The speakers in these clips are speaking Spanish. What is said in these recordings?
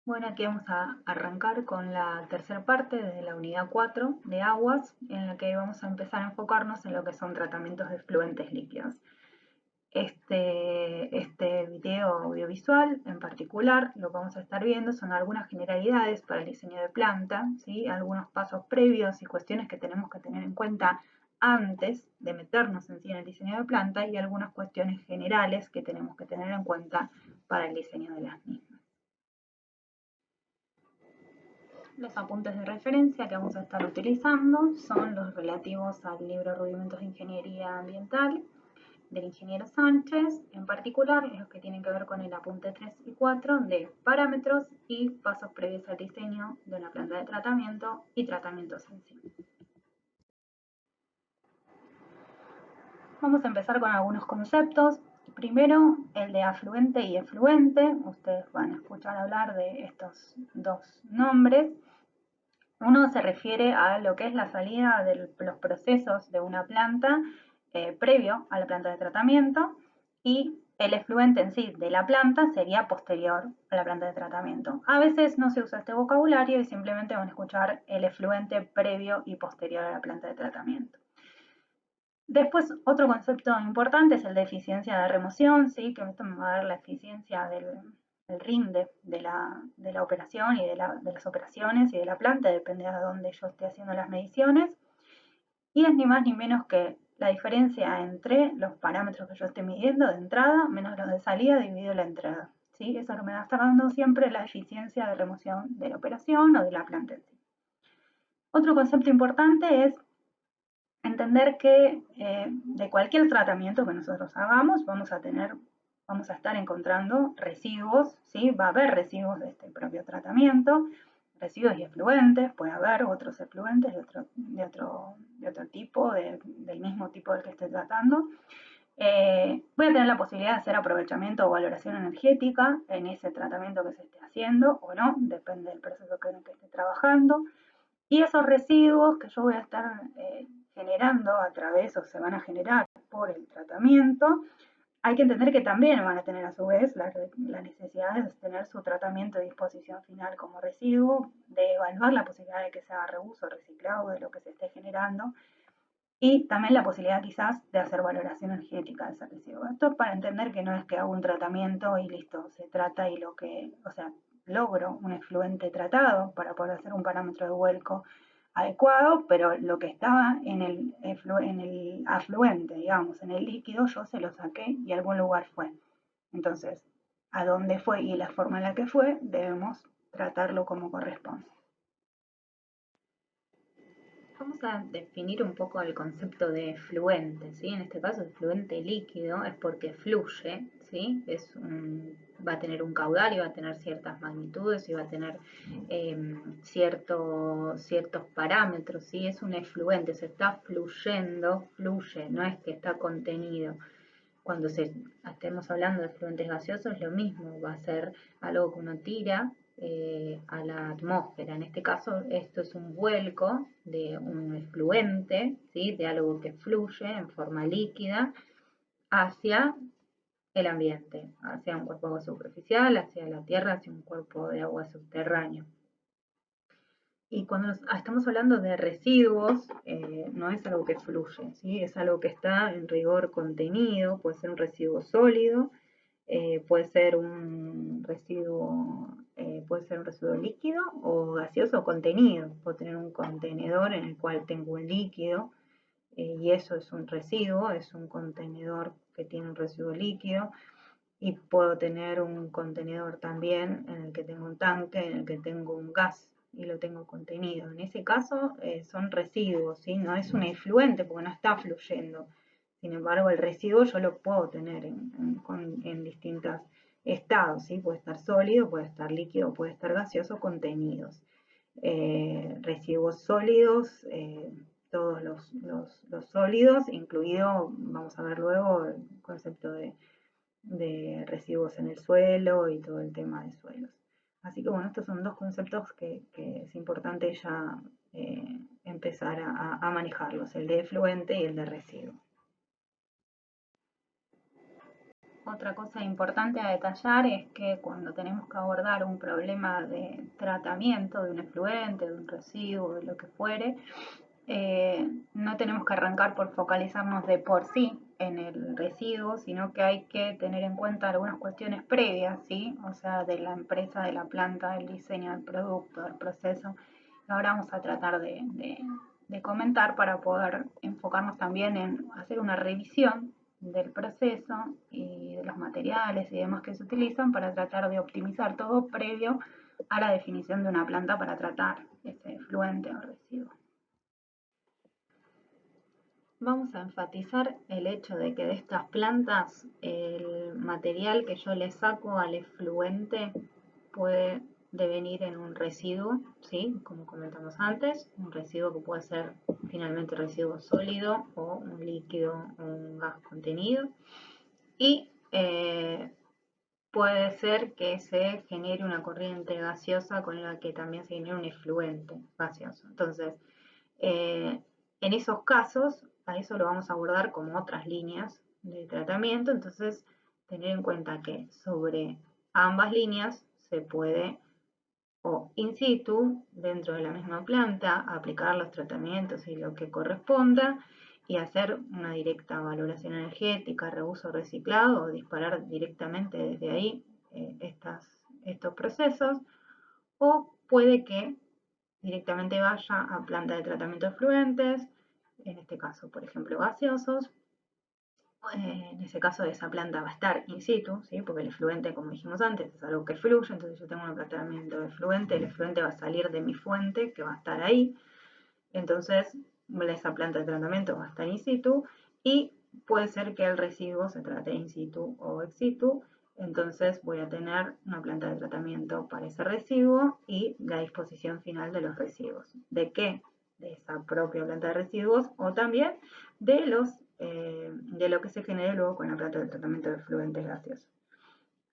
Bueno, aquí vamos a arrancar con la tercera parte de la unidad 4 de aguas, en la que vamos a empezar a enfocarnos en lo que son tratamientos de efluentes líquidos. Este video audiovisual en particular, lo que vamos a estar viendo son algunas generalidades para el diseño de planta, ¿sí? Algunos pasos previos y cuestiones que tenemos que tener en cuenta antes de meternos en sí en el diseño de planta y algunas cuestiones generales que tenemos que tener en cuenta para el diseño de las mismas. Los apuntes de referencia que vamos a estar utilizando son los relativos al libro Rudimentos de Ingeniería Ambiental del ingeniero Sánchez, en particular los que tienen que ver con el apunte 3 y 4 de parámetros y pasos previos al diseño de una planta de tratamiento y tratamientos en sí. Vamos a empezar con algunos conceptos. Primero, el de afluente y efluente. Ustedes van a escuchar hablar de estos dos nombres. Uno se refiere a lo que es la salida de los procesos de una planta previo a la planta de tratamiento, y el efluente en sí de la planta sería posterior a la planta de tratamiento. A veces no se usa este vocabulario y simplemente van a escuchar el efluente previo y posterior a la planta de tratamiento. Después, otro concepto importante es el de eficiencia de remoción, ¿sí? Que esto me va a dar la eficiencia del rinde de la operación y de las operaciones y de la planta, depende de dónde yo esté haciendo las mediciones. Y es ni más ni menos que la diferencia entre los parámetros que yo esté midiendo de entrada menos los de salida dividido la entrada, ¿sí? Eso me va a estar dando siempre la eficiencia de remoción de la operación o de la planta en sí. Otro concepto importante es entender que de cualquier tratamiento que nosotros hagamos vamos a estar encontrando residuos, ¿sí? Va a haber residuos de este propio tratamiento, residuos y efluentes, puede haber otros efluentes de otro tipo, del mismo tipo del que esté tratando. Voy a tener la posibilidad de hacer aprovechamiento o valoración energética en ese tratamiento que se esté haciendo o no, depende del proceso en el que esté trabajando. Y esos residuos que yo voy a estar generando a través o se van a generar por el tratamiento, hay que entender que también van a tener a su vez la necesidad de tener su tratamiento de disposición final como residuo, de evaluar la posibilidad de que se haga reuso, reciclado de lo que se esté generando y también la posibilidad quizás de hacer valoración energética de ese residuo. Esto es para entender que no es que hago un tratamiento y listo, se trata y logro un efluente tratado para poder hacer un parámetro de vuelco adecuado, pero lo que estaba en el afluente, digamos, en el líquido, yo se lo saqué y a algún lugar fue. Entonces, a dónde fue y la forma en la que fue, debemos tratarlo como corresponde. Vamos a definir un poco el concepto de efluente, ¿sí? En este caso, el efluente líquido es porque fluye, ¿sí? Va a tener un caudal y va a tener ciertas magnitudes y va a tener ciertos parámetros, ¿sí? Es un efluente, se está fluyendo, fluye, no es que está contenido. Cuando estemos hablando de efluentes gaseosos es lo mismo, va a ser algo que uno tira a la atmósfera. En este caso, esto es un vuelco de un efluente, ¿sí? De algo que fluye en forma líquida hacia el ambiente, hacia un cuerpo de agua superficial, hacia la tierra, hacia un cuerpo de agua subterráneo. Y cuando estamos hablando de residuos, no es algo que fluye, ¿sí? Es algo que está en rigor contenido, puede ser un residuo sólido, puede ser un residuo líquido o gaseoso contenido. Puedo tener un contenedor en el cual tengo un líquido y eso es un residuo, es un contenedor que tiene un residuo líquido. Y puedo tener un contenedor también en el que tengo un tanque, en el que tengo un gas y lo tengo contenido. En ese caso son residuos, ¿sí? No es un efluente porque no está fluyendo. Sin embargo, el residuo yo lo puedo tener en distintos estados, ¿sí? Puede estar sólido, puede estar líquido, puede estar gaseoso, contenidos. Residuos sólidos, todos los sólidos, incluido, vamos a ver luego, el concepto de residuos en el suelo y todo el tema de suelos. Así que bueno, estos son dos conceptos que es importante ya empezar a manejarlos, el de efluente y el de residuo. Otra cosa importante a detallar es que cuando tenemos que abordar un problema de tratamiento de un efluente, de un residuo, de lo que fuere, no tenemos que arrancar por focalizarnos de por sí en el residuo, sino que hay que tener en cuenta algunas cuestiones previas, ¿sí? O sea, de la empresa, de la planta, del diseño del producto, del proceso. Ahora vamos a tratar de comentar para poder enfocarnos también en hacer una revisión del proceso y de los materiales y demás que se utilizan para tratar de optimizar todo previo a la definición de una planta para tratar ese efluente o residuo. Vamos a enfatizar el hecho de que de estas plantas el material que yo le saco al efluente puede devenir en un residuo, ¿sí? Como comentamos antes, un residuo que puede ser finalmente residuo sólido o un líquido o un gas contenido. Y puede ser que se genere una corriente gaseosa con la que también se genere un efluente gaseoso. Entonces, en esos casos, a eso lo vamos a abordar como otras líneas de tratamiento, entonces tener en cuenta que sobre ambas líneas se puede o in situ, dentro de la misma planta, aplicar los tratamientos y lo que corresponda y hacer una directa valoración energética, reuso reciclado o disparar directamente desde ahí estos procesos, o puede que directamente vaya a planta de tratamiento de efluentes, en este caso, por ejemplo, gaseosos. En ese caso, esa planta va a estar in situ, ¿sí? Porque el efluente, como dijimos antes, es algo que fluye, entonces yo tengo un tratamiento de efluente, el efluente va a salir de mi fuente, que va a estar ahí, entonces esa planta de tratamiento va a estar in situ y puede ser que el residuo se trate in situ o ex situ, entonces voy a tener una planta de tratamiento para ese residuo y la disposición final de los residuos. ¿De qué? De esa propia planta de residuos o también de lo que se genere luego con la planta de tratamiento de efluentes gaseosos.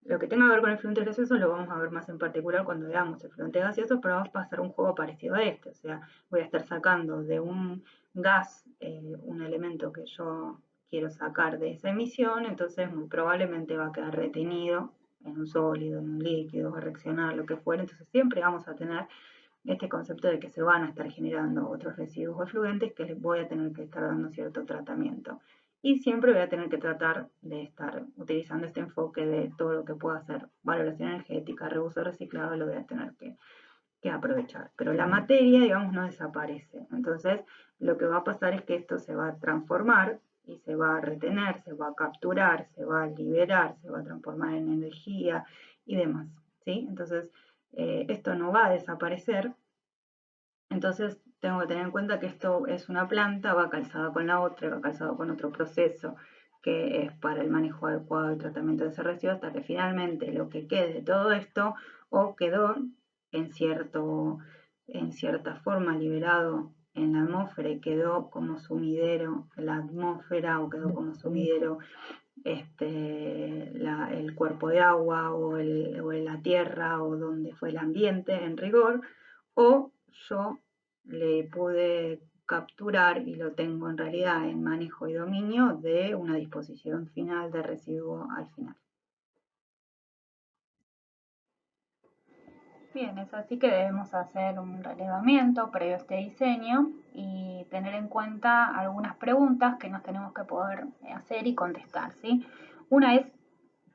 Lo que tenga que ver con el efluente gaseoso lo vamos a ver más en particular cuando veamos el efluente gaseoso, pero vamos a pasar un juego parecido a este. O sea, voy a estar sacando de un gas un elemento que yo quiero sacar de esa emisión, entonces muy probablemente va a quedar retenido en un sólido, en un líquido, va a reaccionar, lo que fuera. Entonces siempre vamos a tener este concepto de que se van a estar generando otros residuos o efluentes que les voy a tener que estar dando cierto tratamiento. Y siempre voy a tener que tratar de estar utilizando este enfoque de todo lo que pueda hacer valoración energética, reuso reciclado, lo voy a tener que aprovechar. Pero la materia, digamos, no desaparece. Entonces, lo que va a pasar es que esto se va a transformar y se va a retener, se va a capturar, se va a liberar, se va a transformar en energía y demás, ¿sí? Entonces, esto no va a desaparecer, entonces tengo que tener en cuenta que esto es una planta, va calzada con la otra, va calzada con otro proceso que es para el manejo adecuado del tratamiento de ese residuo, hasta que finalmente lo que quede de todo esto o quedó en cierta forma liberado en la atmósfera y quedó como sumidero en la atmósfera o quedó como sumidero el cuerpo de agua o en la tierra o donde fue el ambiente en rigor, o yo le pude capturar y lo tengo en realidad en manejo y dominio de una disposición final de residuo al final. Bien, es así que debemos hacer un relevamiento previo a este diseño y tener en cuenta algunas preguntas que nos tenemos que poder hacer y contestar, ¿sí? Una es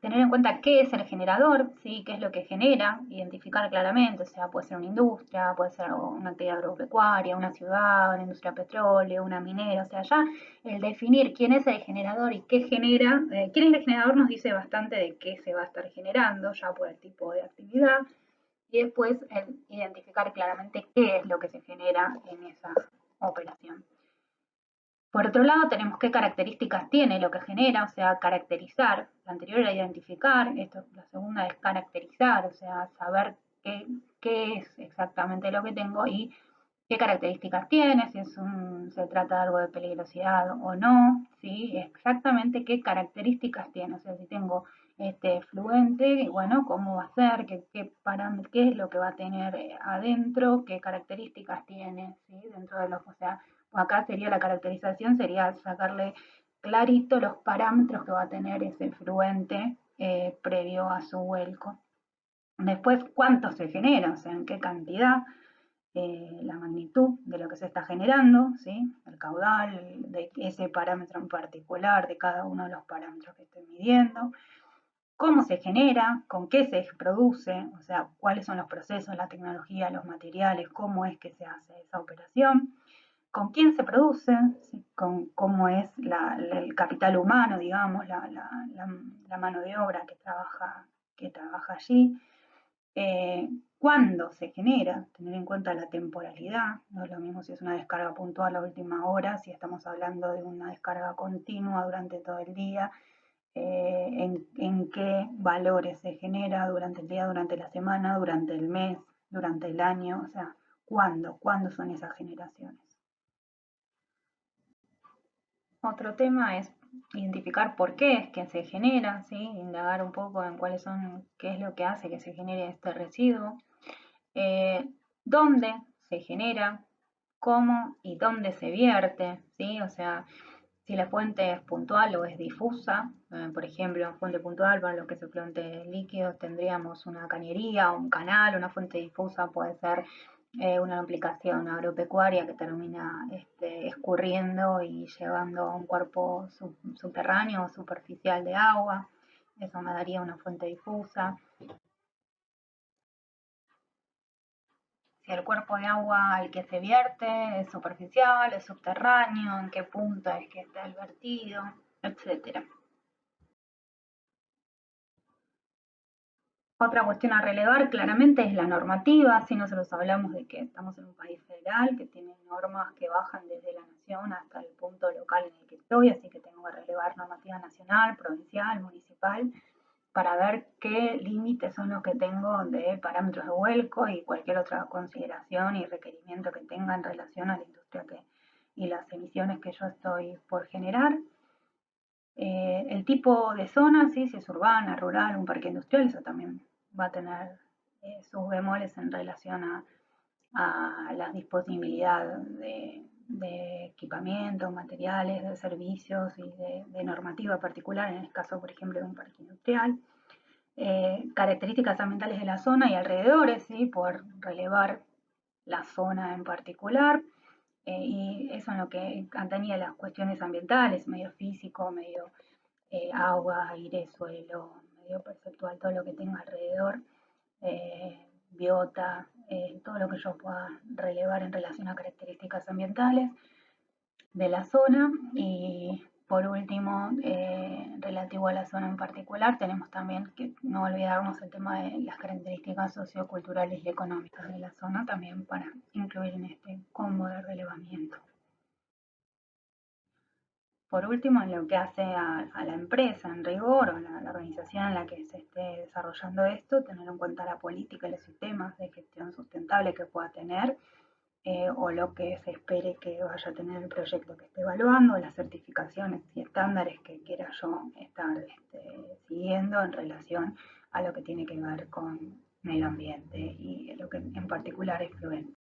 tener en cuenta qué es el generador, ¿sí? Qué es lo que genera, identificar claramente, o sea, puede ser una industria, puede ser una actividad agropecuaria, una ciudad, una industria de petróleo, una minera, o sea, ya el definir quién es el generador y qué genera, quién es el generador nos dice bastante de qué se va a estar generando, ya por el tipo de actividad, y después el identificar claramente qué es lo que se genera en esa operación. Por otro lado, tenemos qué características tiene lo que genera, o sea, caracterizar. La anterior era identificar, la segunda es caracterizar, o sea, saber qué es exactamente lo que tengo y qué características tiene, si se trata de algo de peligrosidad o no, ¿sí? Exactamente qué características tiene, o sea, si tengo este fluente, y bueno, cómo va a ser, qué es lo que va a tener adentro, qué características tiene, ¿sí? Dentro de los, o sea, acá sería la caracterización, sería sacarle clarito los parámetros que va a tener ese fluente previo a su vuelco. Después, cuánto se genera, o sea, en qué cantidad, la magnitud de lo que se está generando, ¿sí? El caudal de ese parámetro en particular, de cada uno de los parámetros que estoy midiendo, cómo se genera, con qué se produce, o sea, cuáles son los procesos, la tecnología, los materiales, cómo es que se hace esa operación, con quién se produce, ¿sí? Con cómo es el capital humano, digamos, la mano de obra que trabaja allí, cuándo se genera, tener en cuenta la temporalidad, no es lo mismo si es una descarga puntual a última hora, si estamos hablando de una descarga continua durante todo el día, en qué valores se genera durante el día, durante la semana, durante el mes, durante el año, o sea, cuándo son esas generaciones. Otro tema es identificar por qué es que se genera, ¿sí? Indagar un poco en qué es lo que hace que se genere este residuo, dónde se genera, cómo y dónde se vierte, ¿sí? O sea, si la fuente es puntual o es difusa, por ejemplo, fuente puntual para lo que es el fluente líquido tendríamos una cañería, un canal, una fuente difusa puede ser una aplicación agropecuaria que termina escurriendo y llevando a un cuerpo subterráneo o superficial de agua. Eso me daría una fuente difusa. Si el cuerpo de agua al que se vierte es superficial, es subterráneo, en qué punto es que está el vertido, etcétera. Otra cuestión a relevar claramente es la normativa, si nosotros hablamos de que estamos en un país federal que tiene normas que bajan desde la nación hasta el punto local en el que estoy, así que tengo que relevar normativa nacional, provincial, municipal, para ver qué límites son los que tengo de parámetros de vuelco y cualquier otra consideración y requerimiento que tenga en relación a la industria y las emisiones que yo estoy por generar. El tipo de zona, ¿sí? Si es urbana, rural, un parque industrial, eso también va a tener sus bemoles en relación a la disponibilidad de equipamiento, materiales, de servicios y de normativa particular, en el caso, por ejemplo, de un parque industrial. Características ambientales de la zona y alrededores, ¿sí? Por relevar la zona en particular. Y eso en lo que atañe a las cuestiones ambientales, medio físico, medio agua, aire, suelo, medio perceptual, todo lo que tenga alrededor, biota, todo lo que yo pueda relevar en relación a características ambientales de la zona. Y por último, relativo a la zona en particular, tenemos también que no olvidarnos el tema de las características socioculturales y económicas de la zona también para incluir en este combo de relevamiento. Por último, en lo que hace a la empresa en rigor o la organización en la que se esté desarrollando esto, tener en cuenta la política y los sistemas de gestión sustentable que pueda tener o lo que se espere que vaya a tener el proyecto que esté evaluando, las certificaciones y estándares que quiera yo estar siguiendo en relación a lo que tiene que ver con medio ambiente y lo que en particular es fluente.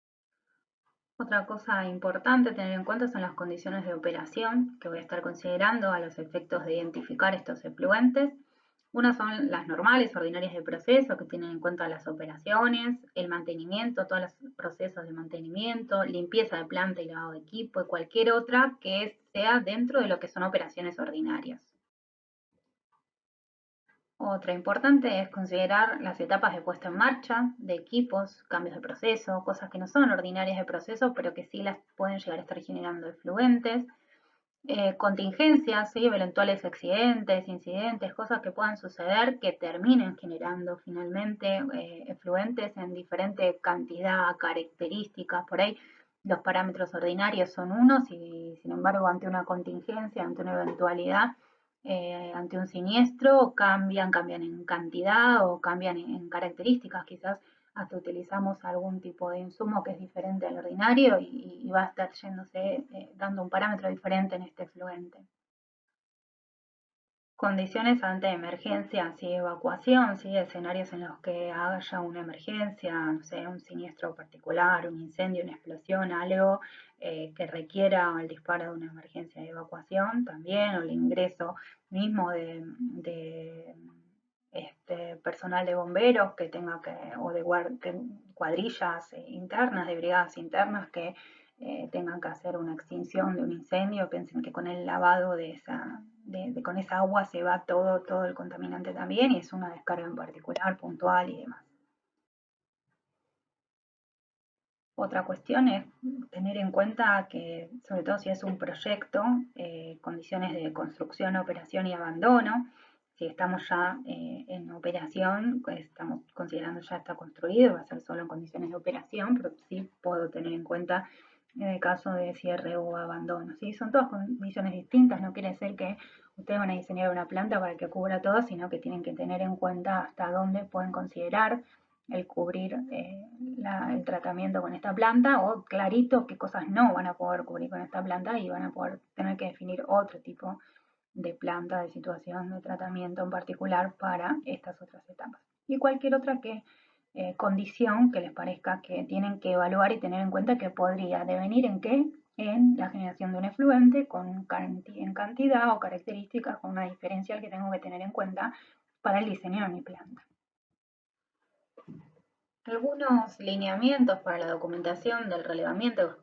Otra cosa importante a tener en cuenta son las condiciones de operación que voy a estar considerando a los efectos de identificar estos efluentes. Unas son las normales, ordinarias de proceso, que tienen en cuenta las operaciones, el mantenimiento, todos los procesos de mantenimiento, limpieza de planta y lavado de equipo y cualquier otra que sea dentro de lo que son operaciones ordinarias. Otra importante es considerar las etapas de puesta en marcha de equipos, cambios de proceso, cosas que no son ordinarias de proceso, pero que sí las pueden llegar a estar generando efluentes, contingencias, ¿sí? Eventuales accidentes, incidentes, cosas que puedan suceder que terminen generando finalmente efluentes en diferente cantidad, características, por ahí los parámetros ordinarios son unos y sin embargo ante una contingencia, ante una eventualidad, ante un siniestro cambian en cantidad o cambian en características, quizás hasta utilizamos algún tipo de insumo que es diferente al ordinario y va a estar yéndose, dando un parámetro diferente en este efluente. Condiciones ante emergencia, sí, evacuación, sí, escenarios en los que haya una emergencia, no sé, un siniestro particular, un incendio, una explosión, algo que requiera el disparo de una emergencia de evacuación también, o el ingreso mismo de personal de bomberos que tenga que, o de cuadrillas internas, de brigadas internas que tengan que hacer una extinción de un incendio, piensen que con el lavado con esa agua se va todo el contaminante también y es una descarga en particular, puntual y demás. Otra cuestión es tener en cuenta que, sobre todo si es un proyecto, condiciones de construcción, operación y abandono. Si estamos ya en operación, pues estamos considerando ya está construido, va a ser solo en condiciones de operación, pero sí puedo tener en cuenta en el caso de cierre o abandono. ¿Sí? Son todas condiciones distintas, no quiere decir que ustedes van a diseñar una planta para que cubra todo, sino que tienen que tener en cuenta hasta dónde pueden considerar el cubrir el tratamiento con esta planta o clarito qué cosas no van a poder cubrir con esta planta y van a poder tener que definir otro tipo de planta, de situación, de tratamiento en particular para estas otras etapas. Y cualquier otra condición que les parezca que tienen que evaluar y tener en cuenta que podría devenir en qué, en la generación de un efluente en cantidad o características con una diferencial que tengo que tener en cuenta para el diseño de mi planta. Algunos lineamientos para la documentación del relevamiento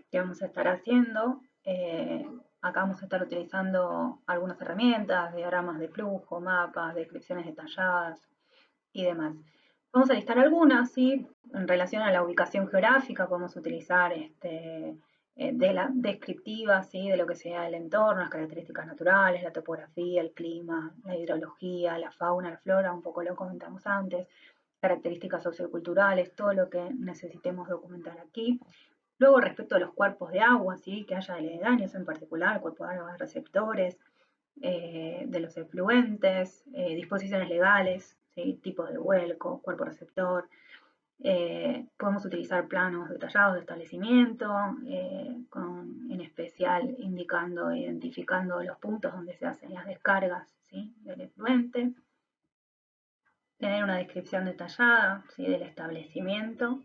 que vamos a estar haciendo. Acá vamos a estar utilizando algunas herramientas, diagramas de flujo, mapas, descripciones detalladas y demás. Vamos a listar algunas, ¿sí? En relación a la ubicación geográfica, podemos utilizar de la descriptiva, ¿sí? De lo que sea el entorno, las características naturales, la topografía, el clima, la hidrología, la fauna, la flora, un poco lo comentamos antes, características socioculturales, todo lo que necesitemos documentar aquí. Luego, respecto a los cuerpos de agua, ¿sí? Que haya aledaños en particular, cuerpos de agua receptores, de los efluentes, disposiciones legales, ¿sí? Tipos de vuelco, cuerpo receptor. Podemos utilizar planos detallados de establecimiento, en especial indicando e identificando los puntos donde se hacen las descargas, ¿sí? Del efluente. Tener una descripción detallada, ¿sí? Del establecimiento,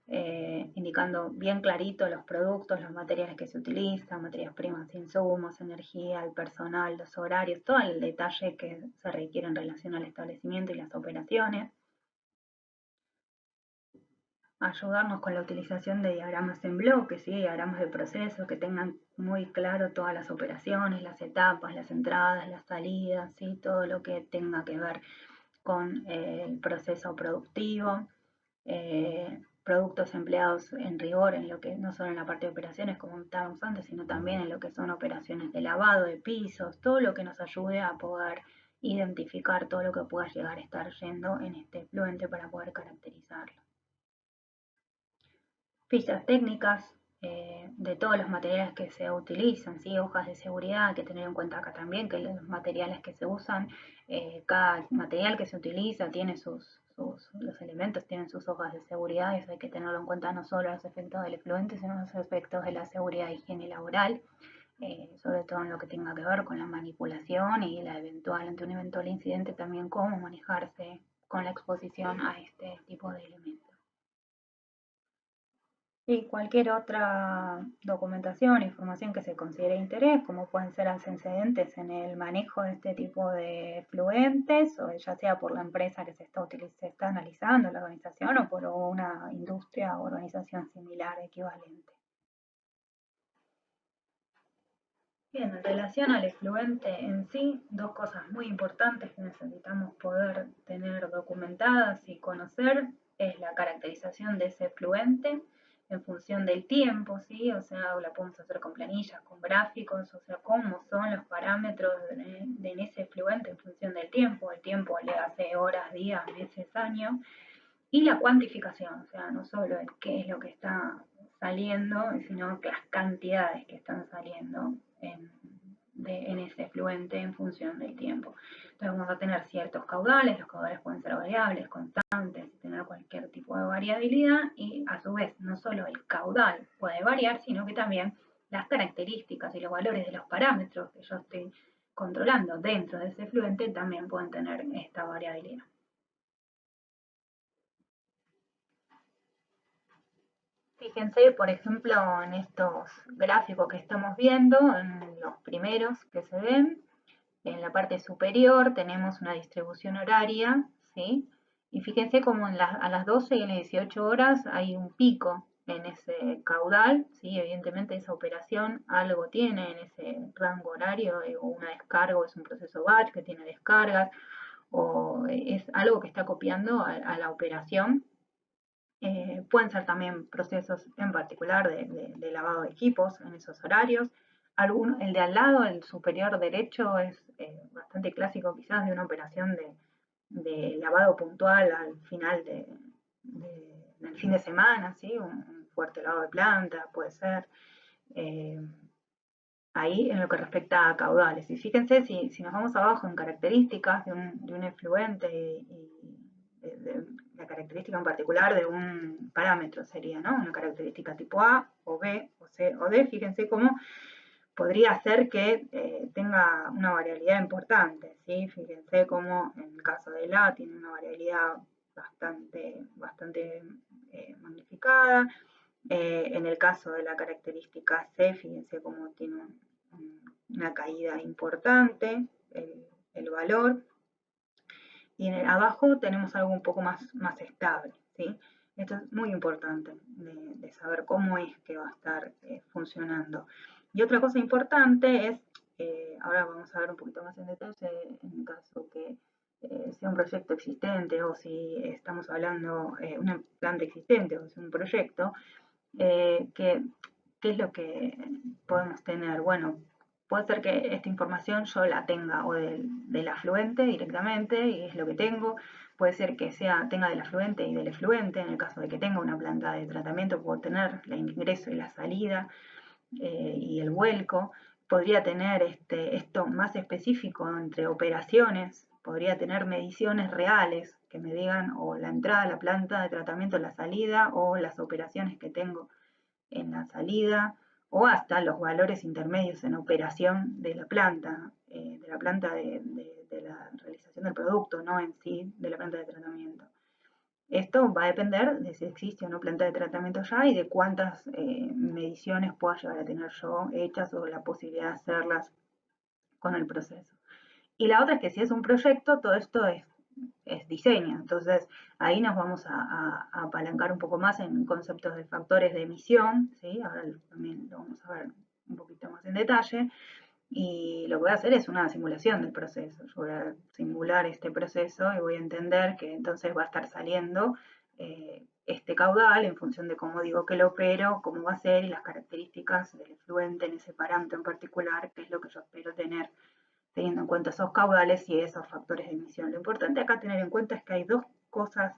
indicando bien clarito los productos, los materiales que se utilizan, materias primas, insumos, energía, el personal, los horarios, todo el detalle que se requiere en relación al establecimiento y las operaciones. Ayudarnos con la utilización de diagramas en bloque, ¿sí? Diagramas de proceso que tengan muy claro todas las operaciones, las etapas, las entradas, las salidas, ¿sí? Todo lo que tenga que ver con el proceso productivo, productos empleados en rigor en lo que no solo en la parte de operaciones como estábamos antes, sino también en lo que son operaciones de lavado de pisos, todo lo que nos ayude a poder identificar todo lo que pueda llegar a estar yendo en este efluente para poder caracterizarlo. Fichas técnicas de todos los materiales que se utilizan, ¿sí? Hojas de seguridad, hay que tener en cuenta acá también que los materiales que se usan, cada material que se utiliza tiene los elementos tienen sus hojas de seguridad, y eso hay que tenerlo en cuenta no solo los efectos del efluente, sino los efectos de la seguridad e higiene laboral, sobre todo en lo que tenga que ver con la manipulación y ante un eventual incidente también cómo manejarse con la exposición a este tipo de elementos. Y cualquier otra documentación, información que se considere de interés, como pueden ser antecedentes en el manejo de este tipo de fluentes, o ya sea por la empresa que se está analizando, la organización, o por una industria o organización similar, equivalente. Bien, en relación al efluente en sí, dos cosas muy importantes que necesitamos poder tener documentadas y conocer es la caracterización de ese efluente en función del tiempo, ¿sí? O sea, la podemos hacer con planillas, con gráficos, o sea, cómo son los parámetros en ese efluente en función del tiempo. El tiempo le hace horas, días, meses, años. Y la cuantificación, o sea, no solo el qué es lo que está saliendo, sino las cantidades que están saliendo en ese efluente en función del tiempo. Entonces vamos a tener ciertos caudales, los caudales pueden ser variables, constantes, tener cualquier tipo de variabilidad y a su vez no solo el caudal puede variar, sino que también las características y los valores de los parámetros que yo estoy controlando dentro de ese efluente también pueden tener esta variabilidad. Fíjense, por ejemplo, en estos gráficos que estamos viendo, en los primeros que se ven, en la parte superior tenemos una distribución horaria, ¿sí? Y fíjense como a las 12 y en las 18 horas hay un pico en ese caudal, ¿sí? Evidentemente esa operación algo tiene en ese rango horario, o una descarga, o es un proceso batch que tiene descargas, o es algo que está copiando a la operación. Pueden ser también procesos en particular de lavado de equipos en esos horarios. El de al lado, el superior derecho, es bastante clásico quizás de una operación de lavado puntual al final del fin de semana, ¿sí? Un fuerte lavado de planta puede ser. Ahí en lo que respecta a caudales. Y fíjense si nos vamos abajo en características de un efluente y de la característica en particular de un parámetro sería, ¿no? Una característica tipo A o B o C o D, fíjense cómo podría ser que tenga una variabilidad importante, ¿sí? Fíjense cómo en el caso del A tiene una variabilidad bastante magnificada. En el caso de la característica C, fíjense cómo tiene una caída importante el valor. Y abajo tenemos algo un poco más estable, ¿sí? Esto es muy importante de saber cómo es que va a estar funcionando. Y otra cosa importante es, ahora vamos a ver un poquito más en detalle, en caso que sea un proyecto existente o si estamos hablando de una planta existente o si es un proyecto, ¿qué es lo que podemos tener? Bueno, puede ser que esta información yo la tenga o del afluente directamente y es lo que tengo. Puede ser que tenga del afluente y del efluente. En el caso de que tenga una planta de tratamiento, puedo tener el ingreso y la salida y el vuelco. Podría tener esto más específico entre operaciones. Podría tener mediciones reales que me digan o la entrada a la planta de tratamiento, la salida o las operaciones que tengo en la salida o hasta los valores intermedios en operación de la planta de la realización del producto, no en sí de la planta de tratamiento. Esto va a depender de si existe o no planta de tratamiento ya y de cuántas mediciones pueda llegar a tener yo hechas o la posibilidad de hacerlas con el proceso. Y la otra es que si es un proyecto, todo esto es diseño. Entonces, ahí nos vamos a apalancar un poco más en conceptos de factores de emisión, ¿sí? Ahora también lo vamos a ver un poquito más en detalle. Y lo que voy a hacer es una simulación del proceso. Yo voy a simular este proceso y voy a entender que entonces va a estar saliendo este caudal en función de cómo digo que lo opero, cómo va a ser y las características del efluente en ese parámetro en particular, que es lo que yo espero tener teniendo en cuenta esos caudales y esos factores de emisión. Lo importante acá tener en cuenta es que hay dos cosas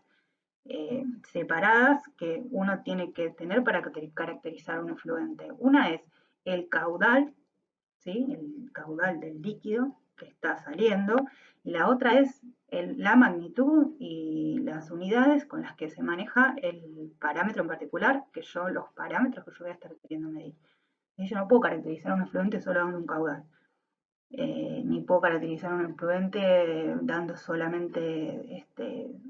separadas que uno tiene que tener para caracterizar un efluente. Una es el caudal, ¿sí? El caudal del líquido que está saliendo, y la otra es la magnitud y las unidades con las que se maneja el parámetro en particular, los parámetros que yo voy a estar queriendo medir. Y yo no puedo caracterizar un efluente solo dando un caudal. Ni puedo caracterizar un efluente dando solamente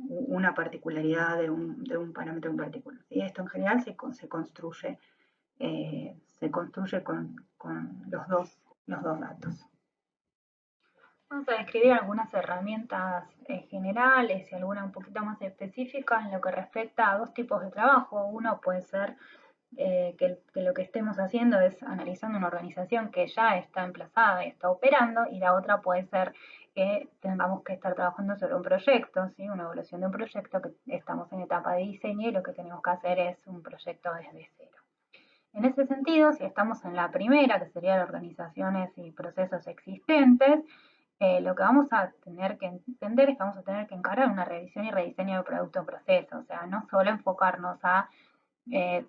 una particularidad de un parámetro en particular. Y esto en general se construye con los dos datos. Vamos a describir algunas herramientas generales y alguna un poquito más específicas en lo que respecta a dos tipos de trabajo. Uno puede ser que lo que estemos haciendo es analizando una organización que ya está emplazada y está operando, y la otra puede ser que tengamos que estar trabajando sobre un proyecto, ¿sí? Una evaluación de un proyecto que estamos en etapa de diseño y lo que tenemos que hacer es un proyecto desde cero. En ese sentido, si estamos en la primera, que sería de organizaciones y procesos existentes, lo que vamos a tener que entender es que vamos a tener que encarar una revisión y rediseño de producto o proceso, o sea, no solo enfocarnos a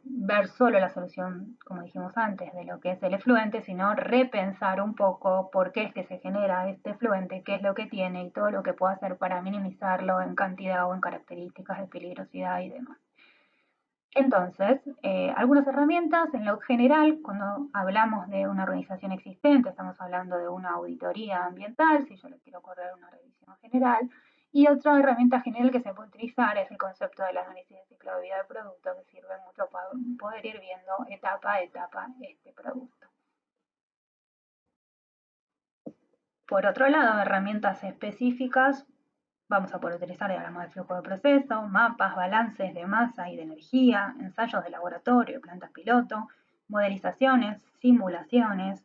ver solo la solución, como dijimos antes, de lo que es el efluente, sino repensar un poco por qué es que se genera este efluente, qué es lo que tiene y todo lo que puedo hacer para minimizarlo en cantidad o en características de peligrosidad y demás. Entonces, algunas herramientas en lo general, cuando hablamos de una organización existente, estamos hablando de una auditoría ambiental, si yo le quiero correr una revisión general, y otra herramienta general que se puede utilizar es el concepto del análisis de ciclo de vida del producto, que sirve mucho para poder ir viendo etapa a etapa este producto. Por otro lado, herramientas específicas, vamos a poder utilizar diagramas de flujo de proceso, mapas, balances de masa y de energía, ensayos de laboratorio, plantas piloto, modelizaciones, simulaciones,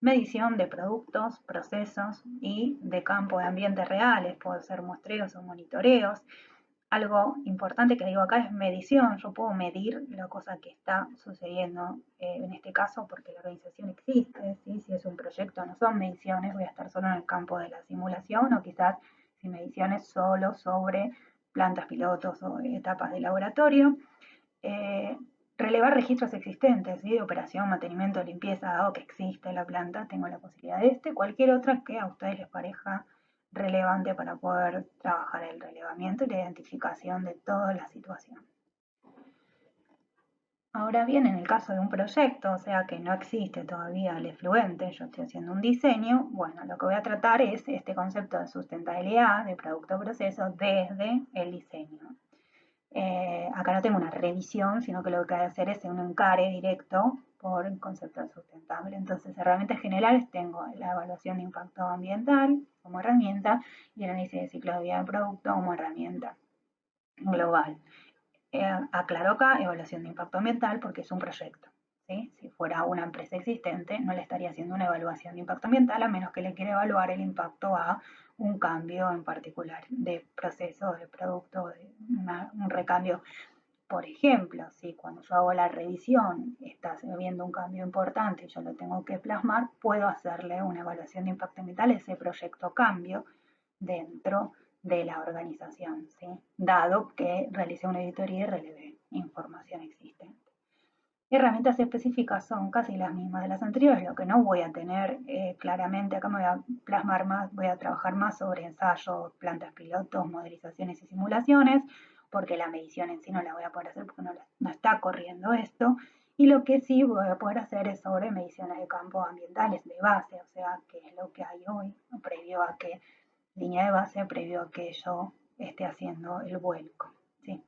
medición de productos, procesos y de campo de ambientes reales, puede ser muestreos o monitoreos. Algo importante que digo acá es medición. Yo puedo medir la cosa que está sucediendo en este caso porque la organización existe. ¿Sí? Si es un proyecto no son mediciones, voy a estar solo en el campo de la simulación o quizás si mediciones solo sobre plantas pilotos o etapas de laboratorio. Eh, Relevar registros existentes, ¿sí? De operación, mantenimiento, limpieza, dado que existe la planta, tengo la posibilidad de cualquier otra que a ustedes les parezca relevante para poder trabajar el relevamiento y la identificación de toda la situación. Ahora bien, en el caso de un proyecto, o sea que no existe todavía el efluente, yo estoy haciendo un diseño, bueno, lo que voy a tratar es este concepto de sustentabilidad de producto-proceso desde el diseño. Acá no tengo una revisión, sino que lo que hay que hacer es un encare directo por el concepto de sustentable. Entonces, herramientas generales tengo la evaluación de impacto ambiental como herramienta y el análisis de ciclo de vida del producto como herramienta global. Aclaro acá, evaluación de impacto ambiental porque es un proyecto. ¿Sí? Si fuera una empresa existente, no le estaría haciendo una evaluación de impacto ambiental a menos que le quiera evaluar el impacto a un cambio en particular de proceso, de producto, de un recambio. Por ejemplo, si cuando yo hago la revisión está habiendo un cambio importante y yo lo tengo que plasmar, puedo hacerle una evaluación de impacto ambiental a ese proyecto cambio dentro de la organización, ¿sí? Dado que realicé una auditoría y relevé información existente. Herramientas específicas son casi las mismas de las anteriores, lo que no voy a tener claramente, acá me voy a plasmar más, voy a trabajar más sobre ensayos, plantas pilotos, modelizaciones y simulaciones, porque la medición en sí no la voy a poder hacer porque no está corriendo esto, y lo que sí voy a poder hacer es sobre mediciones de campo ambientales de base, o sea, que es lo que hay hoy, previo a que, línea de base, previo a que yo esté haciendo el vuelco, ¿sí?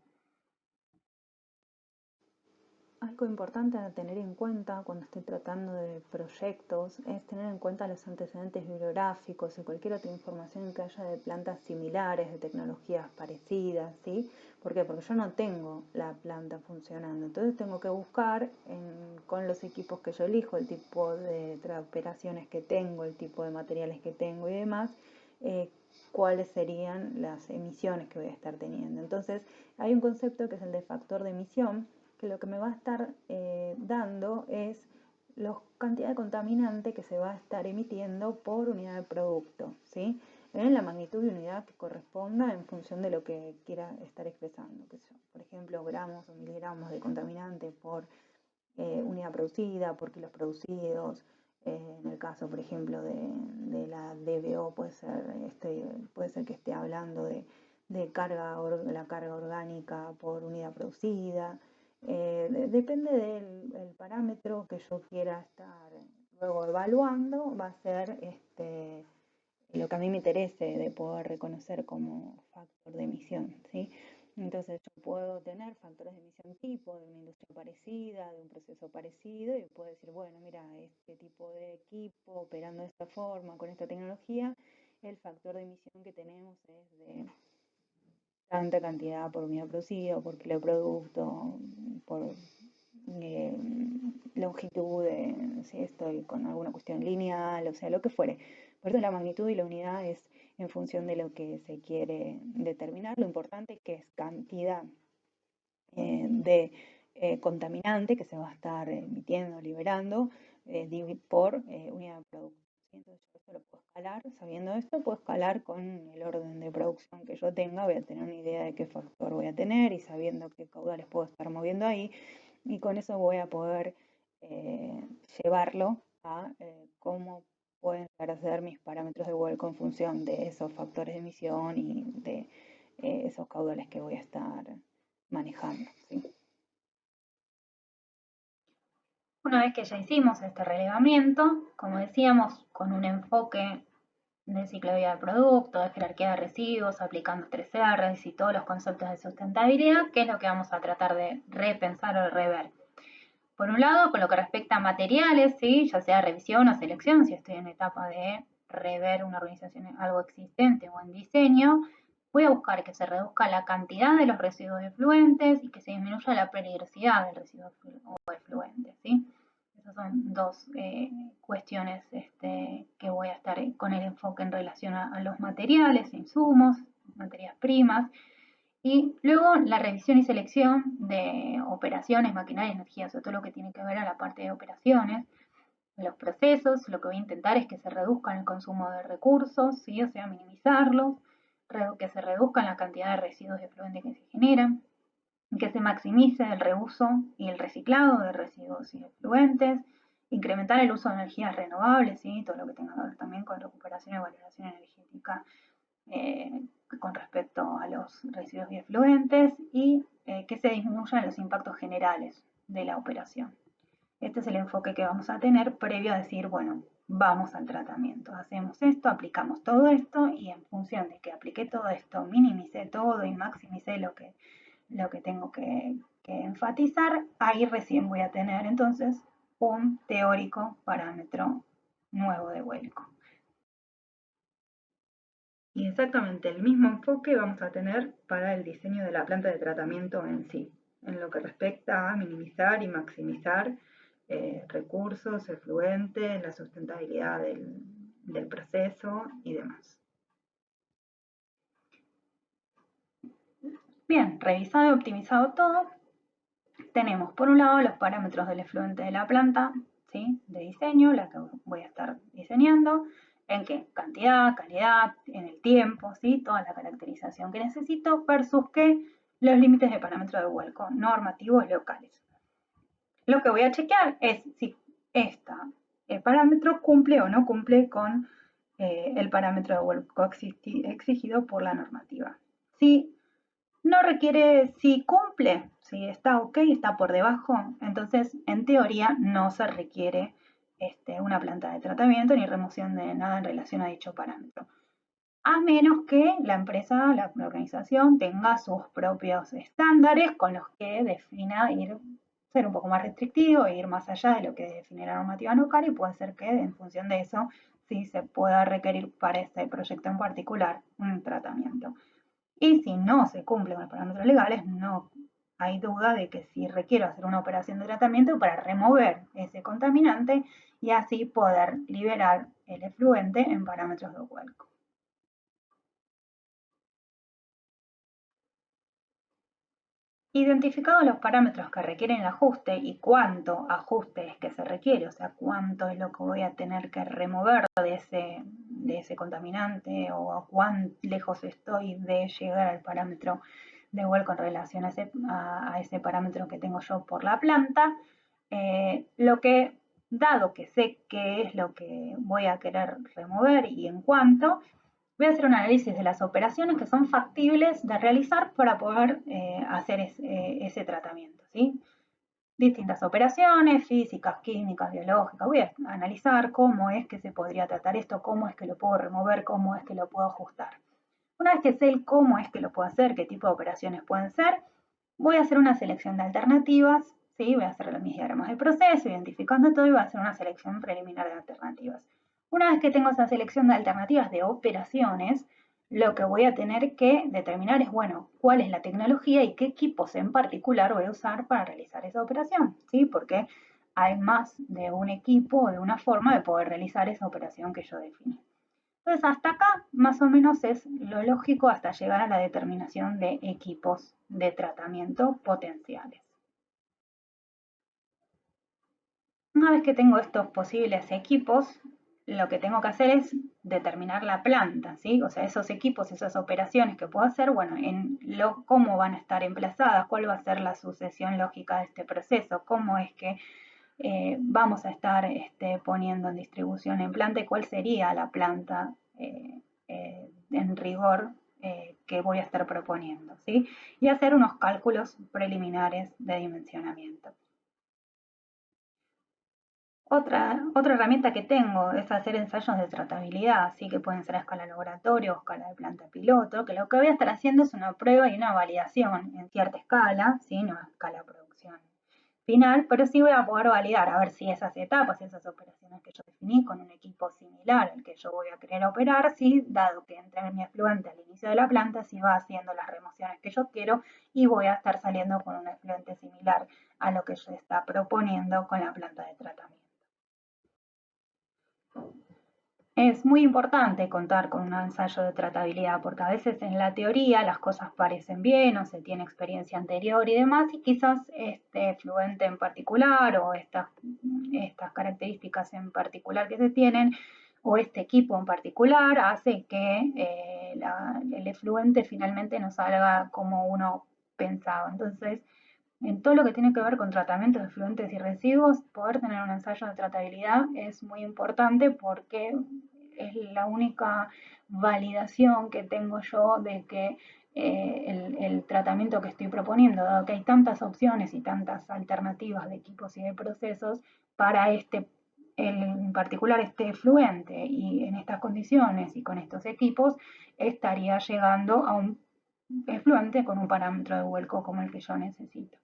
Algo importante a tener en cuenta cuando estoy tratando de proyectos es tener en cuenta los antecedentes bibliográficos y cualquier otra información que haya de plantas similares, de tecnologías parecidas, ¿sí? ¿Por qué? Porque yo no tengo la planta funcionando, entonces tengo que buscar con los equipos que yo elijo, el tipo de operaciones que tengo, el tipo de materiales que tengo y demás, eh, cuáles serían las emisiones que voy a estar teniendo. Entonces, hay un concepto que es el de factor de emisión, que lo que me va a estar dando es la cantidad de contaminante que se va a estar emitiendo por unidad de producto, ¿sí? En la magnitud de unidad que corresponda en función de lo que quiera estar expresando. Por ejemplo, gramos o miligramos de contaminante por unidad producida, por kilos producidos. En el caso, por ejemplo, de la DBO, puede ser que esté hablando de la carga orgánica por unidad producida. Depende del parámetro que yo quiera estar luego evaluando, va a ser lo que a mí me interese de poder reconocer como factor de emisión, ¿sí? Entonces yo puedo tener factores de emisión tipo de una industria parecida, de un proceso parecido, y puedo decir, bueno, mira, este tipo de equipo operando de esta forma, con esta tecnología, el factor de emisión que tenemos es de tanta cantidad por unidad producida, por kilo de producto, por eh, longitud, si estoy con alguna cuestión lineal, o sea, lo que fuere. Por eso la magnitud y la unidad es en función de lo que se quiere determinar. Lo importante es que es cantidad de contaminante que se va a estar emitiendo, liberando por unidad de producto. ¿Sí? Entonces yo esto lo puedo escalar, sabiendo esto, puedo escalar con el orden de producción que yo tenga, voy a tener una idea de qué factor voy a tener y sabiendo qué caudales puedo estar moviendo ahí, y con eso voy a poder llevarlo a cómo pueden llegar a ser mis parámetros de vuelco en función de esos factores de emisión y de esos caudales que voy a estar manejando, ¿sí? Una vez que ya hicimos este relevamiento, como decíamos, con un enfoque de ciclo de vida del producto, de jerarquía de residuos, aplicando 3Rs y todos los conceptos de sustentabilidad, que es lo que vamos a tratar de repensar o rever. Por un lado, con lo que respecta a materiales, ¿sí? Ya sea revisión o selección, si estoy en etapa de rever una organización, algo existente o en diseño, voy a buscar que se reduzca la cantidad de los residuos efluentes y que se disminuya la peligrosidad del residuo efluente, ¿sí? Esas son dos cuestiones que voy a estar con el enfoque en relación a los materiales, insumos, materias primas, y luego la revisión y selección de operaciones, maquinaria, energía, o sea, todo lo que tiene que ver a la parte de operaciones, de los procesos. Lo que voy a intentar es que se reduzca el consumo de recursos, ¿sí? O sea, minimizarlos, que se reduzca la cantidad de residuos efluentes que se generan, que se maximice el reuso y el reciclado de residuos y efluentes, incrementar el uso de energías renovables, ¿sí? Todo lo que tenga que ver también con recuperación y valoración energética con respecto a los residuos y efluentes, y que se disminuyan los impactos generales de la operación. Este es el enfoque que vamos a tener previo a decir, bueno, vamos al tratamiento, hacemos esto, aplicamos todo esto, y en función de que apliqué todo esto, minimicé todo y maximicé lo que tengo que enfatizar, ahí recién voy a tener entonces un teórico parámetro nuevo de vuelco. Y exactamente el mismo enfoque vamos a tener para el diseño de la planta de tratamiento en sí, en lo que respecta a minimizar y maximizar recursos, efluentes, la sustentabilidad del proceso y demás. Bien, revisado y optimizado todo, tenemos por un lado los parámetros del efluente de la planta, ¿sí? De diseño, la que voy a estar diseñando, en qué cantidad, calidad, en el tiempo, ¿sí? Toda la caracterización que necesito versus que los límites de parámetro de vuelco normativos locales. Lo que voy a chequear es si el parámetro cumple o no cumple con el parámetro de vuelco exigido por la normativa. Si no requiere, si cumple, si está ok, está por debajo, entonces en teoría no se requiere una planta de tratamiento ni remoción de nada en relación a dicho parámetro. A menos que la empresa, la organización tenga sus propios estándares con los que defina ser un poco más restrictivo e ir más allá de lo que define la normativa local, y puede ser que en función de eso sí se pueda requerir para este proyecto en particular un tratamiento. Y si no se cumplen los parámetros legales, no hay duda de que sí requiero hacer una operación de tratamiento para remover ese contaminante y así poder liberar el efluente en parámetros de vuelco. Identificados los parámetros que requieren el ajuste y cuánto ajuste es que se requiere, o sea, cuánto es lo que voy a tener que remover de ese contaminante, o a cuán lejos estoy de llegar al parámetro de vuelco en relación a ese parámetro que tengo yo por la planta, dado que sé qué es lo que voy a querer remover y en cuánto, voy a hacer un análisis de las operaciones que son factibles de realizar para poder hacer ese tratamiento, ¿sí? Distintas operaciones, físicas, químicas, biológicas. Voy a analizar cómo es que se podría tratar esto, cómo es que lo puedo remover, cómo es que lo puedo ajustar. Una vez que sé el cómo es que lo puedo hacer, qué tipo de operaciones pueden ser, voy a hacer una selección de alternativas, ¿sí? Voy a hacer mis diagramas de proceso, identificando todo, y voy a hacer una selección preliminar de alternativas. Una vez que tengo esa selección de alternativas de operaciones, lo que voy a tener que determinar es, bueno, cuál es la tecnología y qué equipos en particular voy a usar para realizar esa operación, ¿sí? Porque hay más de un equipo o de una forma de poder realizar esa operación que yo definí. Entonces, hasta acá más o menos es lo lógico hasta llegar a la determinación de equipos de tratamiento potenciales. Una vez que tengo estos posibles equipos, lo que tengo que hacer es determinar la planta, ¿sí? O sea, esos equipos, esas operaciones que puedo hacer, bueno, cómo van a estar emplazadas, cuál va a ser la sucesión lógica de este proceso, cómo es que vamos a estar poniendo en distribución en planta, y cuál sería la planta en rigor que voy a estar proponiendo, ¿sí? Y hacer unos cálculos preliminares de dimensionamiento. Otra herramienta que tengo es hacer ensayos de tratabilidad, así que pueden ser a escala laboratorio o escala de planta piloto, que lo que voy a estar haciendo es una prueba y una validación en cierta escala, ¿sí? No a escala de producción final, pero sí voy a poder validar a ver si esas etapas, esas operaciones que yo definí con un equipo similar al que yo voy a querer operar, si dado que entré mi efluente al inicio de la planta, si va haciendo las remociones que yo quiero y voy a estar saliendo con un efluente similar a lo que yo está proponiendo con la planta de tratamiento. Es muy importante contar con un ensayo de tratabilidad porque a veces en la teoría las cosas parecen bien o se tiene experiencia anterior y demás y quizás este efluente en particular o estas características en particular que se tienen o este equipo en particular hace que el efluente finalmente no salga como uno pensaba. Entonces, en todo lo que tiene que ver con tratamientos de efluentes y residuos, poder tener un ensayo de tratabilidad es muy importante porque es la única validación que tengo yo de que el tratamiento que estoy proponiendo, dado que hay tantas opciones y tantas alternativas de equipos y de procesos para en particular este efluente y en estas condiciones y con estos equipos, estaría llegando a un efluente con un parámetro de vuelco como el que yo necesito.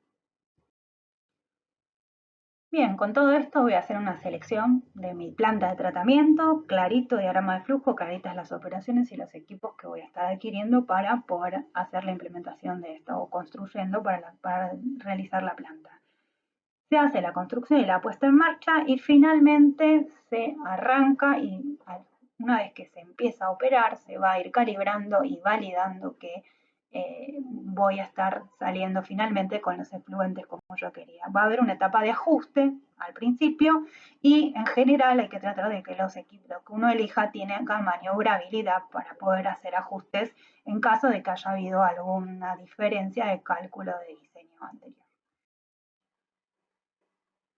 Bien, con todo esto voy a hacer una selección de mi planta de tratamiento, clarito diagrama de flujo, claritas las operaciones y los equipos que voy a estar adquiriendo para poder hacer la implementación de esto o construyendo para realizar la planta. Se hace la construcción y la puesta en marcha y finalmente se arranca y una vez que se empieza a operar se va a ir calibrando y validando que voy a estar saliendo finalmente con los efluentes como yo quería. Va a haber una etapa de ajuste al principio y en general hay que tratar de que los equipos que uno elija tengan maniobrabilidad para poder hacer ajustes en caso de que haya habido alguna diferencia de cálculo de diseño anterior.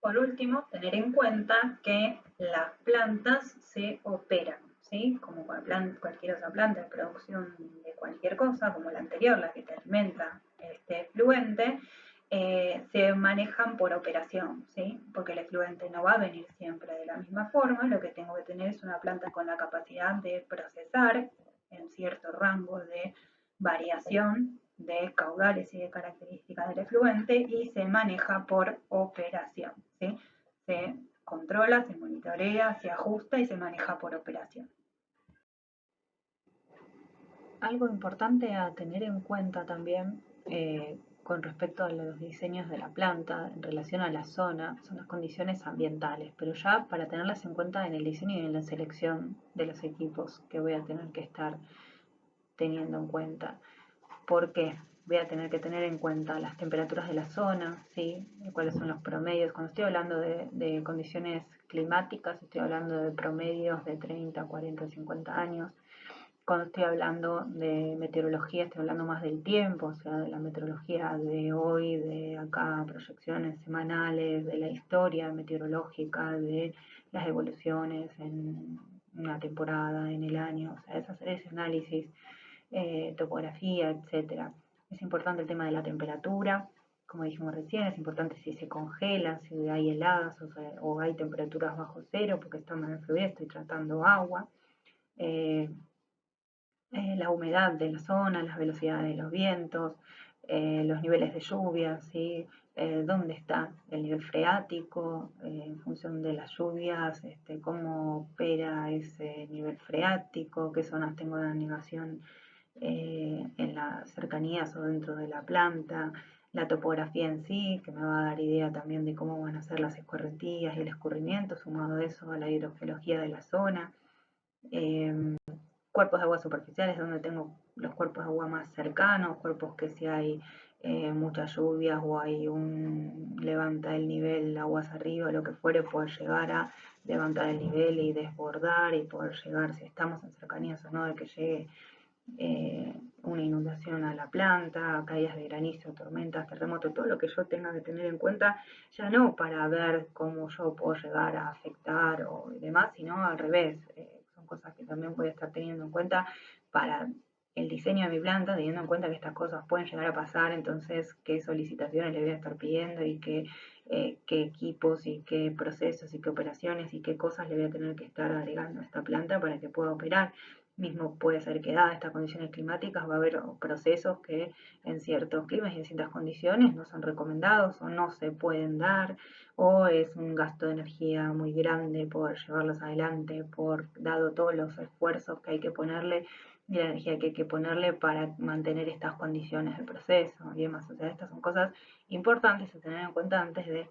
Por último, tener en cuenta que las plantas se operan, ¿sí? Como cualquier otra planta de producción de cualquier cosa, como la anterior, la que te alimenta este efluente, se manejan por operación, ¿sí? Porque el efluente no va a venir siempre de la misma forma, lo que tengo que tener es una planta con la capacidad de procesar en cierto rango de variación de caudales y de características del efluente y se maneja por operación, ¿sí? Se controla, se monitorea, se ajusta y se maneja por operación. Algo importante a tener en cuenta también con respecto a los diseños de la planta en relación a la zona son las condiciones ambientales, pero ya para tenerlas en cuenta en el diseño y en la selección de los equipos que voy a tener que estar teniendo en cuenta. ¿Por qué? Voy a tener que tener en cuenta las temperaturas de la zona, ¿sí? Cuáles son los promedios. Cuando estoy hablando de condiciones climáticas, estoy hablando de promedios de 30, 40, 50 años. Cuando estoy hablando de meteorología, estoy hablando más del tiempo, o sea, de la meteorología de hoy, de acá, proyecciones semanales, de la historia meteorológica, de las evoluciones en una temporada, en el año, o sea, ese análisis, topografía, etcétera. Es importante el tema de la temperatura, como dijimos recién, es importante si se congela, si hay heladas o hay temperaturas bajo cero, porque estamos en el fluido, estoy tratando agua. La humedad de la zona, las velocidades de los vientos, los niveles de lluvia, ¿sí? Dónde está el nivel freático, en función de las lluvias, cómo opera ese nivel freático, qué zonas tengo de anegación en las cercanías o dentro de la planta, la topografía en sí, que me va a dar idea también de cómo van a ser las escorrentías y el escurrimiento, sumado a eso a la hidrogeología de la zona. Cuerpos de agua superficiales, donde tengo los cuerpos de agua más cercanos, cuerpos que si hay muchas lluvias o hay un levanta el nivel aguas arriba, lo que fuere, poder llegar a levantar el nivel y desbordar y poder llegar, si estamos en cercanías o no, de que llegue una inundación a la planta, caídas de granizo, tormentas, terremotos, todo lo que yo tenga que tener en cuenta, ya no para ver cómo yo puedo llegar a afectar o demás, sino al revés. Son cosas que también voy a estar teniendo en cuenta para el diseño de mi planta, teniendo en cuenta que estas cosas pueden llegar a pasar, entonces qué solicitaciones le voy a estar pidiendo y qué equipos y qué procesos y qué operaciones y qué cosas le voy a tener que estar agregando a esta planta para que pueda operar. Mismo puede ser que dadas estas condiciones climáticas va a haber procesos que en ciertos climas y en ciertas condiciones no son recomendados o no se pueden dar, o es un gasto de energía muy grande por llevarlos adelante, dado todos los esfuerzos que hay que ponerle y la energía que hay que ponerle para mantener estas condiciones de proceso y demás. O sea, estas son cosas importantes a tener en cuenta antes de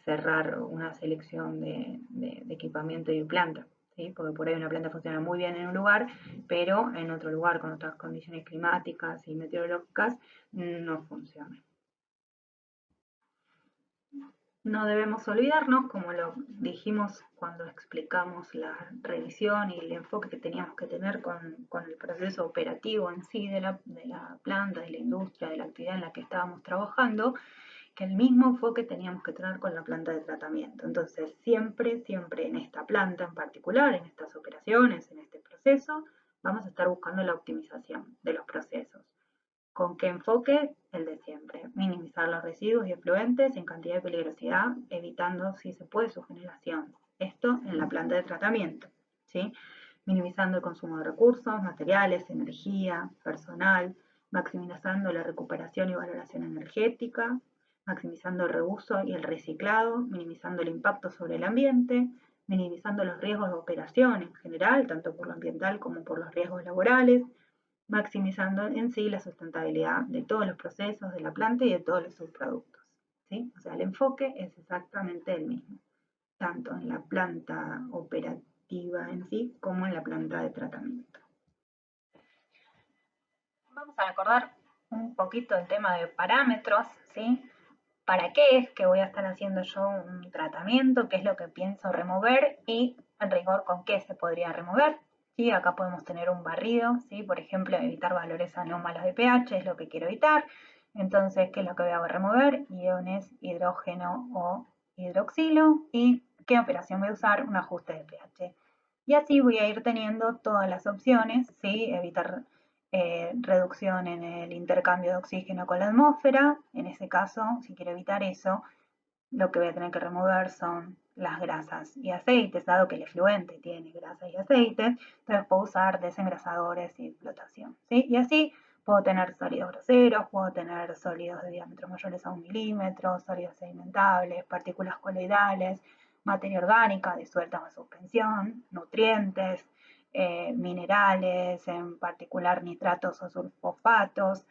cerrar una selección de equipamiento y planta. ¿Sí? Porque por ahí una planta funciona muy bien en un lugar, pero en otro lugar con otras condiciones climáticas y meteorológicas no funciona. No debemos olvidarnos, como lo dijimos cuando explicamos la revisión y el enfoque que teníamos que tener con el proceso operativo en sí de la planta, de la industria, de la actividad en la que estábamos trabajando, que el mismo enfoque teníamos que tener con la planta de tratamiento. Entonces, siempre en esta planta en particular, en estas operaciones, en este proceso, vamos a estar buscando la optimización de los procesos. ¿Con qué enfoque? El de siempre. Minimizar los residuos y efluentes en cantidad de peligrosidad, evitando, si se puede, su generación. Esto en la planta de tratamiento. ¿Sí? Minimizando el consumo de recursos, materiales, energía, personal, maximizando la recuperación y valoración energética, maximizando el reuso y el reciclado, minimizando el impacto sobre el ambiente, minimizando los riesgos de operación en general, tanto por lo ambiental como por los riesgos laborales, maximizando en sí la sustentabilidad de todos los procesos de la planta y de todos los subproductos. ¿Sí? O sea, el enfoque es exactamente el mismo, tanto en la planta operativa en sí como en la planta de tratamiento. Vamos a recordar un poquito el tema de parámetros, ¿sí? ¿Para qué es que voy a estar haciendo yo un tratamiento? ¿Qué es lo que pienso remover? Y en rigor, ¿con qué se podría remover? ¿Sí? Acá podemos tener un barrido, ¿sí? Por ejemplo, evitar valores anómalos de pH es lo que quiero evitar. Entonces, ¿qué es lo que voy a remover? Iones, hidrógeno o hidroxilo. ¿Y qué operación voy a usar? Un ajuste de pH. Y así voy a ir teniendo todas las opciones, ¿sí? Evitar reducción en el intercambio de oxígeno con la atmósfera. En ese caso, si quiero evitar eso, lo que voy a tener que remover son las grasas y aceites, dado que el efluente tiene grasas y aceites, entonces puedo usar desengrasadores y flotación, ¿sí? Y así puedo tener sólidos groseros, puedo tener sólidos de diámetro mayores a 1 milímetro, sólidos sedimentables, partículas coloidales, materia orgánica disuelta en suspensión, nutrientes, minerales, en particular nitratos o sulfofatos,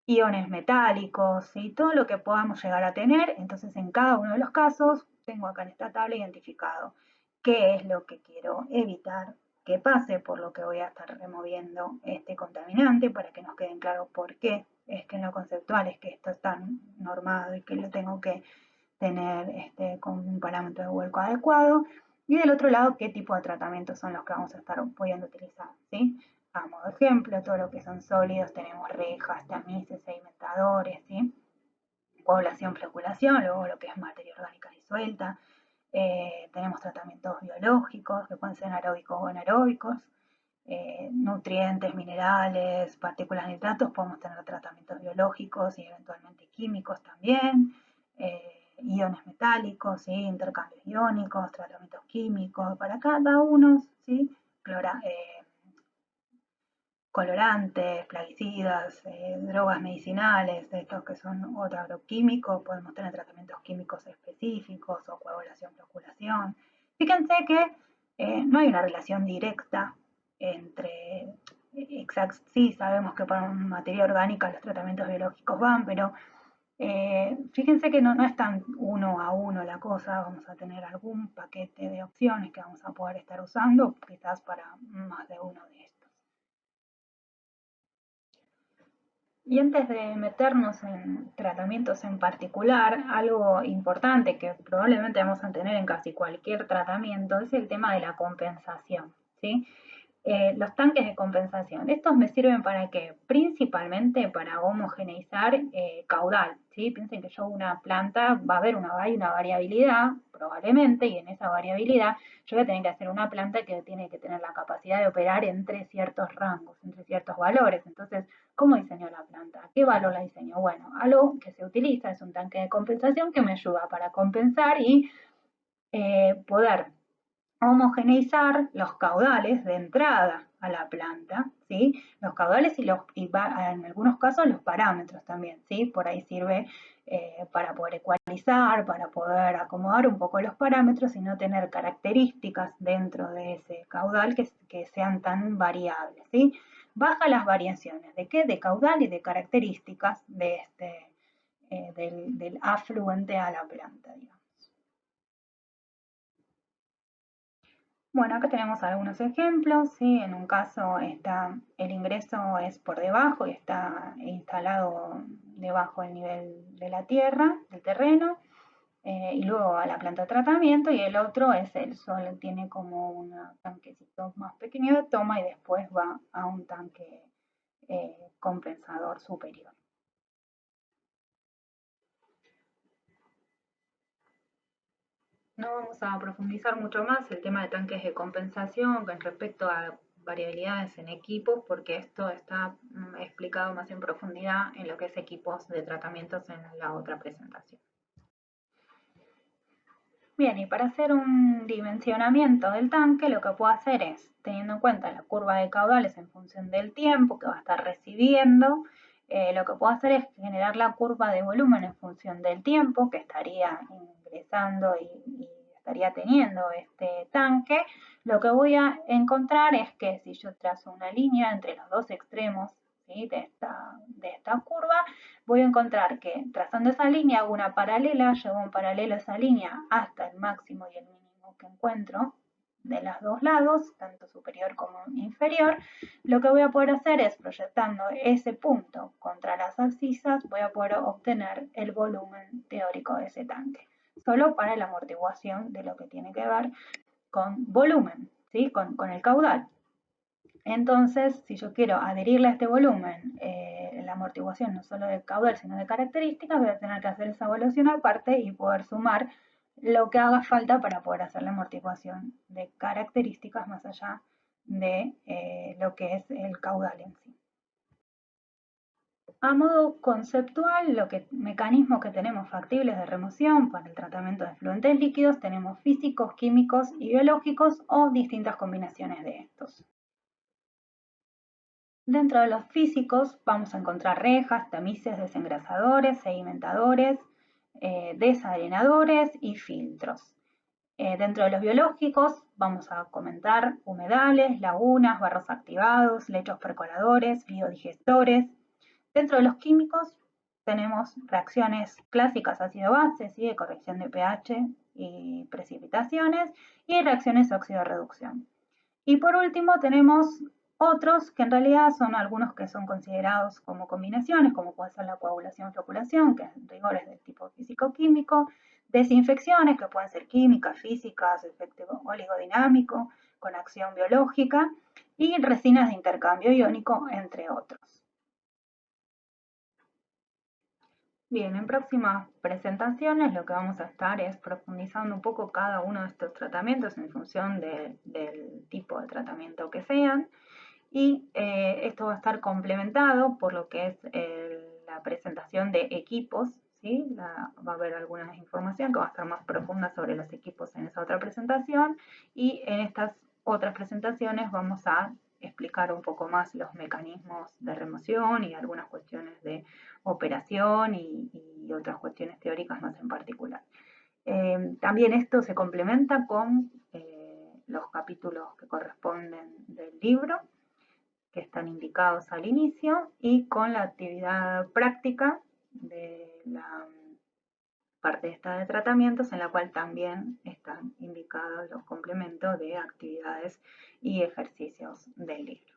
iones metálicos y todo lo que podamos llegar a tener. Entonces, en cada uno de los casos, tengo acá en esta tabla identificado qué es lo que quiero evitar que pase, por lo que voy a estar removiendo este contaminante para que nos queden claros por qué es que en lo conceptual es que esto está normado y que lo tengo que tener con un parámetro de vuelco adecuado. Y del otro lado, qué tipo de tratamientos son los que vamos a estar pudiendo utilizar, ¿sí? A modo de ejemplo, todo lo que son sólidos, tenemos rejas, tamices, sedimentadores, ¿sí? Población, floculación, luego lo que es materia orgánica disuelta. Tenemos tratamientos biológicos, que pueden ser aeróbicos o anaeróbicos. Nutrientes, minerales, partículas, nitratos, podemos tener tratamientos biológicos y eventualmente químicos también. Iones metálicos, ¿sí? Intercambios iónicos, tratamientos químicos, para cada uno, ¿sí? Colorantes, plaguicidas, drogas medicinales, estos que son otro agroquímico, podemos tener tratamientos químicos específicos o coagulación, floculación. Fíjense que no hay una relación directa entre, sí sabemos que para materia orgánica los tratamientos biológicos van, pero fíjense que no es tan uno a uno la cosa, vamos a tener algún paquete de opciones que vamos a poder estar usando, quizás para más de uno de estos. Y antes de meternos en tratamientos en particular, algo importante que probablemente vamos a tener en casi cualquier tratamiento es el tema de la compensación, ¿sí? Los tanques de compensación. Estos me sirven para qué? Principalmente para homogeneizar caudal. ¿Sí? Piensen que yo una planta va a haber hay una variabilidad, probablemente, y en esa variabilidad yo voy a tener que hacer una planta que tiene que tener la capacidad de operar entre ciertos rangos, entre ciertos valores. Entonces, ¿cómo diseño la planta? ¿Qué valor la diseño? Bueno, algo que se utiliza es un tanque de compensación que me ayuda para compensar y poder homogeneizar los caudales de entrada a la planta, ¿sí? Los caudales en algunos casos los parámetros también, ¿sí? Por ahí sirve para poder ecualizar, para poder acomodar un poco los parámetros y no tener características dentro de ese caudal que sean tan variables, ¿sí? Baja las variaciones, ¿de qué? De caudal y de características del afluente a la planta, digamos. Bueno, acá tenemos algunos ejemplos, ¿sí? En un caso el ingreso es por debajo y está instalado debajo del nivel de la tierra, del terreno, y luego a la planta de tratamiento, y el otro es el sol, tiene como un tanquecito más pequeño de toma y después va a un tanque compensador superior. No vamos a profundizar mucho más el tema de tanques de compensación con respecto a variabilidades en equipos, porque esto está explicado más en profundidad en lo que es equipos de tratamientos en la otra presentación. Bien, y para hacer un dimensionamiento del tanque, lo que puedo hacer es, teniendo en cuenta la curva de caudales en función del tiempo que va a estar recibiendo, lo que puedo hacer es generar la curva de volumen en función del tiempo que estaría ingresando y estaría teniendo este tanque. Lo que voy a encontrar es que si yo trazo una línea entre los dos extremos, ¿sí? de esta curva, voy a encontrar que trazando esa línea hago una paralela, llevo un paralelo a esa línea hasta el máximo y el mínimo que encuentro de los dos lados, tanto superior como inferior. Lo que voy a poder hacer es, proyectando ese punto contra las abscisas, voy a poder obtener el volumen teórico de ese tanque, solo para la amortiguación de lo que tiene que ver con volumen, ¿sí? con el caudal. Entonces, si yo quiero adherirle a este volumen la amortiguación no solo de caudal, sino de características, voy a tener que hacer esa evaluación aparte y poder sumar lo que haga falta para poder hacer la amortiguación de características más allá de lo que es el caudal en sí. A modo conceptual, mecanismos que tenemos factibles de remoción para el tratamiento de efluentes líquidos tenemos físicos, químicos y biológicos o distintas combinaciones de estos. Dentro de los físicos vamos a encontrar rejas, tamices, desengrasadores, sedimentadores, desarenadores y filtros. Dentro de los biológicos vamos a comentar humedales, lagunas, barros activados, lechos percoladores, biodigestores. Dentro de los químicos tenemos reacciones clásicas ácido-base, ¿sí? de corrección de pH y precipitaciones, y reacciones óxido-reducción. Y por último tenemos otros que en realidad son algunos que son considerados como combinaciones, como puede ser la coagulación-floculación, que en rigor es del tipo físico-químico, desinfecciones que pueden ser químicas, físicas, efecto oligodinámico, con acción biológica, y resinas de intercambio iónico, entre otros. Bien, en próximas presentaciones lo que vamos a estar es profundizando un poco cada uno de estos tratamientos en función del tipo de tratamiento que sean, y esto va a estar complementado por lo que es la presentación de equipos, ¿sí? Va a haber alguna información que va a estar más profunda sobre los equipos en esa otra presentación, y en estas otras presentaciones vamos a explicar un poco más los mecanismos de remoción y algunas cuestiones de operación y otras cuestiones teóricas más en particular. También esto se complementa con los capítulos que corresponden del libro, que están indicados al inicio, y con la actividad práctica de la parte esta de tratamientos, en la cual también están indicados los complementos de actividades y ejercicios del libro.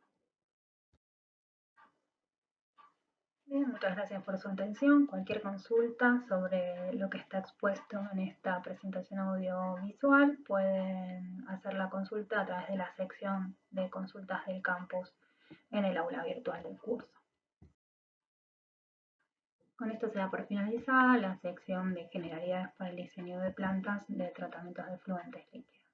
Bien, muchas gracias por su atención. Cualquier consulta sobre lo que está expuesto en esta presentación audiovisual pueden hacerla la consulta a través de la sección de consultas del campus en el aula virtual del curso. Con esto se da por finalizada la sección de generalidades para el diseño de plantas de tratamientos de efluentes líquidos.